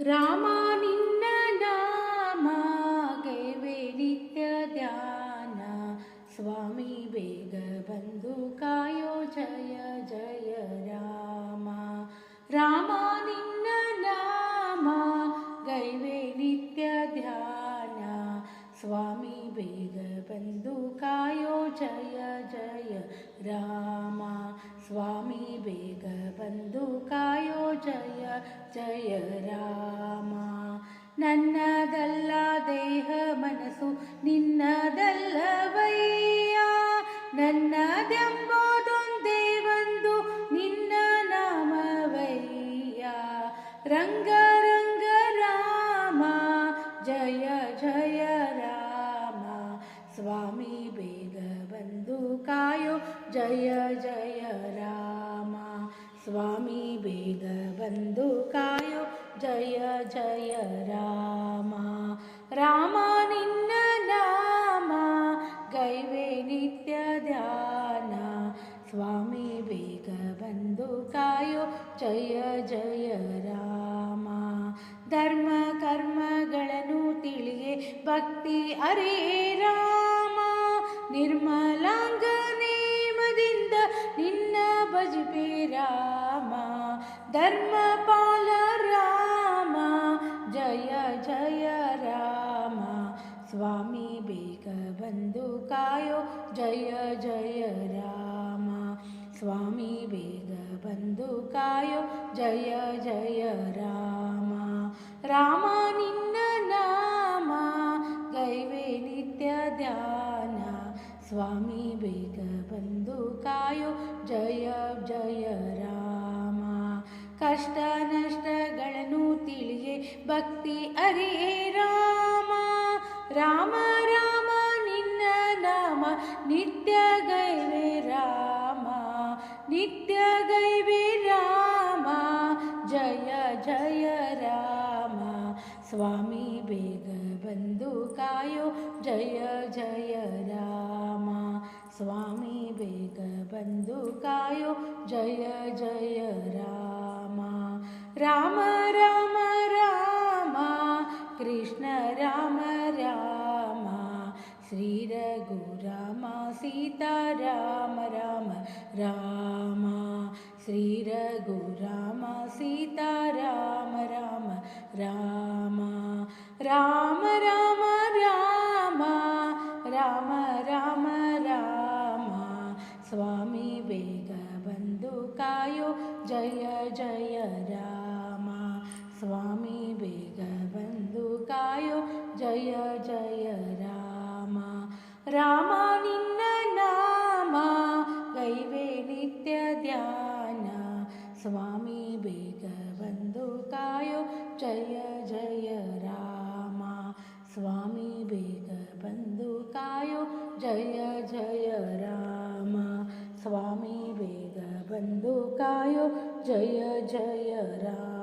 ರಾಮ ನಿನ್ನ ನಾಮ ಗೈವೆ ನಿತ್ಯ ಧ್ಯಾನ, ಸ್ವಾಮಿ ಬೇಗ ಬಂದು ಕಾಯೋ ಜಯ ಜಯ ರಾಮ. ರಾಮ ನಿನ್ನ ನಾಮ ಗೈವೆ ನಿತ್ಯ ಧ್ಯಾನ, ಸ್ವಾಮಿ ಬೇಗ ಬಂದು ಕಾಯೋ ಜಯ ಜಯ ರಾಮ. ಸ್ವಾಮಿ ಬೇಗ ಬಂದು ಕಾಯೋ ಜಯ ಜಯ ರಾಮ. ನನ್ನದಲ್ಲ ದೇಹ ಮನಸ್ಸು ನಿನ್ನದಲ್ಲವಯ್ಯ, ನನ್ನದೆಂಬುದೊಂದೇ ಒಂದು ನಿನ್ನ ನಾಮವಯ್ಯ. ರಂಗ ರಂಗ ರಾಮ ಜಯ ಜಯ ರಾಮ, ಸ್ವಾಮಿ ಬೇಗ ಬಂದು ಕಾಯೋ ಜಯ ಜಯ ರಾಮ. ಸ್ವಾಮಿ ಬೇಗ ಬಂದು ಕಾಯೋ ಜಯ ಜಯ ರಾಮ. ರಾಮ ನಿನ್ನ ನಾಮ ಗೈವೆ ನಿತ್ಯ ಧ್ಯಾನ, ಸ್ವಾಮಿ ಬೇಗ ಬಂದು ಕಾಯೋ ಜಯ ಜಯ ರಾಮ. ಧರ್ಮ ಕರ್ಮಗಳನ್ನು ತಿಳಿಯೇ ಭಕ್ತಿ ಅರೇ ರಾಮ, ನಿರ್ಮಲಾಂಗ ನೇಮದಿಂದ ನಿನ್ನ ಭಜಿಪೆ ರಾಮ. ಧರ್ಮಪಾಲ ರಾಮ ಜಯ ಜಯ ರಾಮ, ಸ್ವಾಮಿ ಬೇಗ ಬಂದು ಕಾಯೋ ಜಯ ಜಯ ರಾಮ. ಸ್ವಾಮಿ ಬೇಗ ಬಂದು ಕಾಯೋ ಜಯ ಜಯ ರಾಮ. ರಾಮ ನಿನ್ನ ನಾಮ ಗೈವೆ ನಿತ್ಯ ಧ್ಯಾನ, ಸ್ವಾಮಿ ಬೇಗ ಬಂದು ಕಾಯೋ ಜಯ ಜಯ ರಾಮ. ಕಷ್ಟ ನಷ್ಟಗಳನ್ನು ತಿಳಿಯೇ ಭಕ್ತಿ ಅರೇ ರಾಮ, ರಾಮ ರಾಮ ನಿನ್ನ ನಾಮ ನಿತ್ಯ ಗೈವೆ ರಾಮ. ನಿತ್ಯ ಗೈವೆ ರಾಮ ಜಯ ಜಯ ರಾಮ, ಸ್ವಾಮಿ ಬೇಗ ಬಂದು ಕಾಯೋ ಜಯ ಜಯ ರಾಮ. ಸ್ವಾಮಿ ಬೇಗ ಬಂದು ಕಾಯೋ ಜಯ ಜಯ ರಾಮ. ರಾಮ ರಾಮ ರಾಮ ಕೃಷ್ಣ ರಾಮ ರಾಮ, ಶ್ರೀ ರಘುರಾಮ ಸೀತಾರಾಮ ರಾಮ ರಾಮ. ಶ್ರೀ ರಘುರಾಮ ಸೀತಾರಾಮ ರಾಮ ರಾಮ. ರಾಮ ರಾಮ ರಾಮ ರಾಮ ರಾಮ ರಾಮ, ಸ್ವಾಮಿ ಬೇಗ ಬಂದು ಕಾಯೋ ಜಯ ಜಯ ರಾಮ. ಸ್ವಾಮಿ ಬೇಗ ಬಂದು ಕಾಯೋ ಜಯ ಜಯ ರಾಮ. ರಾಮ ನಿನ್ನ ನಾಮ ಗೈವೆ ನಿತ್ಯ ಧ್ಯಾನ, ಸ್ವಾಮಿ ಬೇಗ ಬಂದು ಕಾಯೋ ಜಯ ಜಯ ರಾಮ. ಸ್ವಾಮಿ ಬೇಗ ಬಂದು ಕಾಯೋ ಜಯ ಜಯ ರಾಮ. ಸ್ವಾಮಿ ಬೇಗ ಬಂದು ಕಾಯೋ ಜಯ ಜಯ ರಾಮ.